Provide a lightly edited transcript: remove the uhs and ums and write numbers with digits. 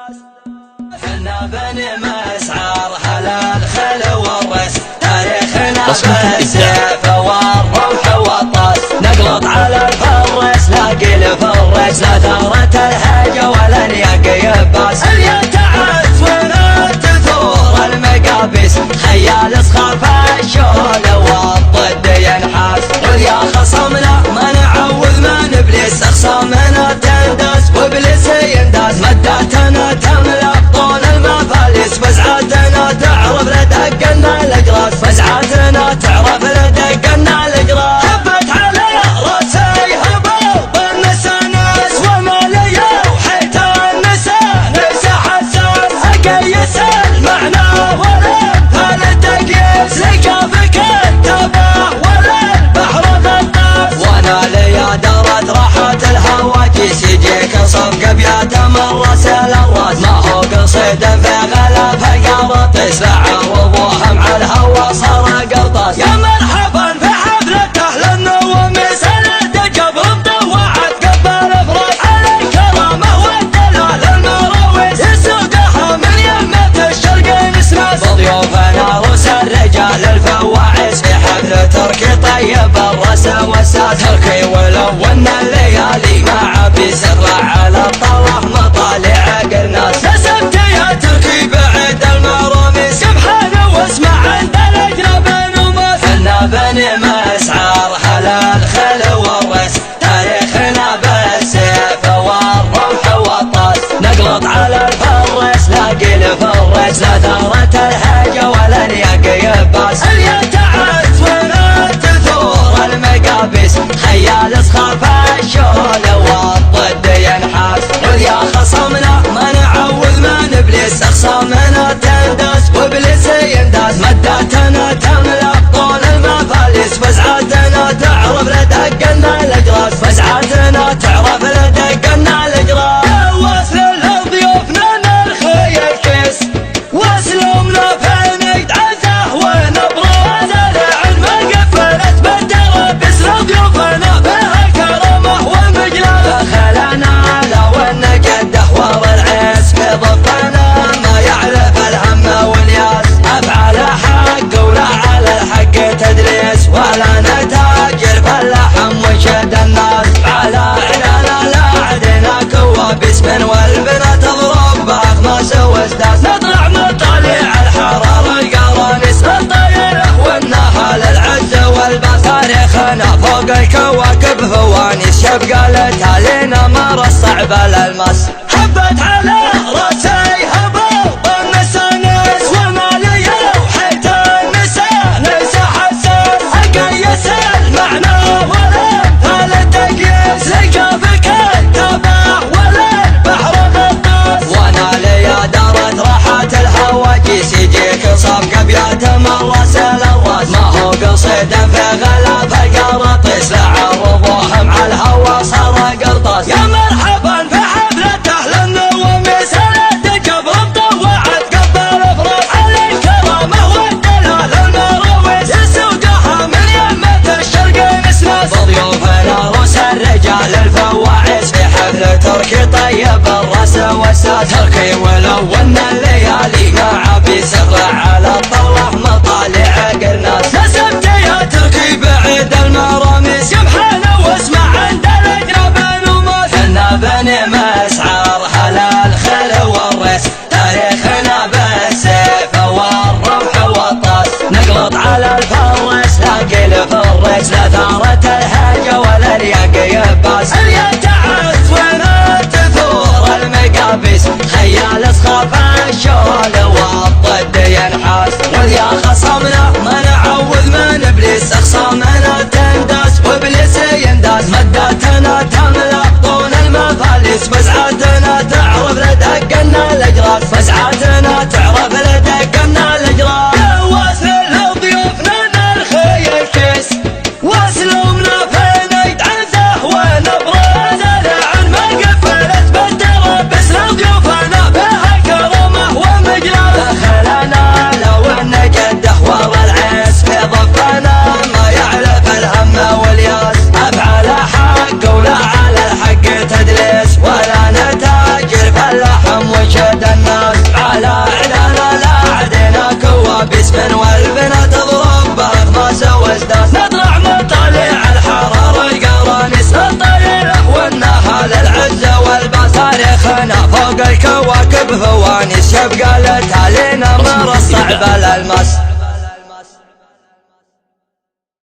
حنا بني مسعر على الخل والرس، تاريخنا بالسيف والرمح والطاس، نقلط على الفرس لاقي الفرس، لا ثارت الهجة ولا الياقي باس، اليتعس ولا تثور المقابيس، خيال صخاف الشول والضد ينحاس، قل يا خصمنا ما نعوذ من ابليس، اخصامنا تنداس وابليس ينداس، مداتنا تملأ طول المفاليس، فزعاتنا تعرف لدقنا الاجراس، فزعاتنا تعرف لدقنا الاجراس، هبت على راسي هبوب النسانس ومالية وحيتان نسى حسان، اقيس المعنى ولن فالتقيس، لقافك التبع ولن بحر غطاس، وانا ليا درت راحت الهواجيس، يجيك صفق بيات مرس الراس، ما هو قصيد في غلاف قرطيس، لعرضوها مع الهوا صار قرطاس، يا مرحبا في حفلة اهل النوميس، الدقب مطوعت قبل افراس، على الكرامة والدلال المراويس، يسوقها من يمة الشرق نسماس، وضيوفنا روس الرجال الفواعيس، في حفل تركي طيب الرس والساس، تركي ولو ان الليالي مع عبيس، اطلع على الطلح مطالع قرناس، كسبت يا تركي بعيد المراميس، سبحانه واسمع عند الاجرب نوماس، حنا بني مسعر على الخل والرس، تاريخنا بالسيف والرمح والطاس، نقلط على الفرس لاقي الفرس، لا ثارت الهجة ولا الياقي باس، اليتعس ولا تثور المقابيس، خيال صخاف الشول والضد ينحاس، قل يا خصمنا ما نعوذ من ابليس، اخصامنا تنداس وابليس ينداس، مداتنا تملأ طول المفاليس، فزعاتنا تعرف لدقنا الاجراس، فزعاتنا تعرف لدقنا الاجراس، واسل لضيوفنا نرخي الكيس، واسلمنا في نقد عزه ونبرز، العلم قفلت بالتربس، لضيوفنا بها كرمه ومجلس، دخلنا لو ان قده والعيس، في ضفنا ما يعرف الهم والياس، افعل حق ولا على الحق تدريس، ولا نتاجر باللحم وشد الناس، على عنانا لا عدنا كوابيس، من والبنا تضرب باخماس واسداس، نطلع مطالع الحرارة القرانيس، الطيره والنهال العز والباس، تاريخنا فوق الكواكب فوانيس، يبقى لتالينا مر الصعب الالماس، هبت على راسي هبوب النسانس ومالية وحيتان نسى حسان، اقيس المعنى ولن فالتقيس، لقافك التبع ولن بحر غطاس، وانا ليا دارت راحت الهواجيس، يجيك صفق بيات مرس الراس، ما هو قصيد في غلاف قرطيس، لعرضوها مع الهوا صار قرطاس، يا مرحبا في حفلة اهل النوميس، الدقب مطوعت قبل افراس، على الكرامة والدلال المراويس، يسوقها من يمة الشرق نسماس، وضيوفنا روس الرجال الفواعيس، في حفل تركي طيب الرس والساس، تركي ولو ان الليالي مع عبيس، اطلع على الطلح مطالع قرناس، كسبت يا تركي بعيد المراميس، سبحانه واسمع عند الاجرب نوماس، حنا بني مسعر على الخل والرس، تاريخنا بالسيف والرمح والطاس، نقلط على الفرس لاقي الفرس، لا ثارت الهجة ولا الياقي باس، اليتعس ولا تثور المقابيس، خيال صخاف الشول والضد ينحاس، قل يا خصمنا ما نعوذ من ابليس، اخصامنا تنداس وابليس ينداس، مداتنا تملأ طول المفاليس، فزعاتنا تعرف لدقنا الاجراس، فزعاتنا تعرف لدقنا الاجراس، واسل لضيوفنا نرخي الكيس، واسلمنا في نقد عزه ونبرز، العلم قفلت بالتربس، لضيوفنا بها كرمه ومجلس، يبقى لتالينا مرصع بالالماس.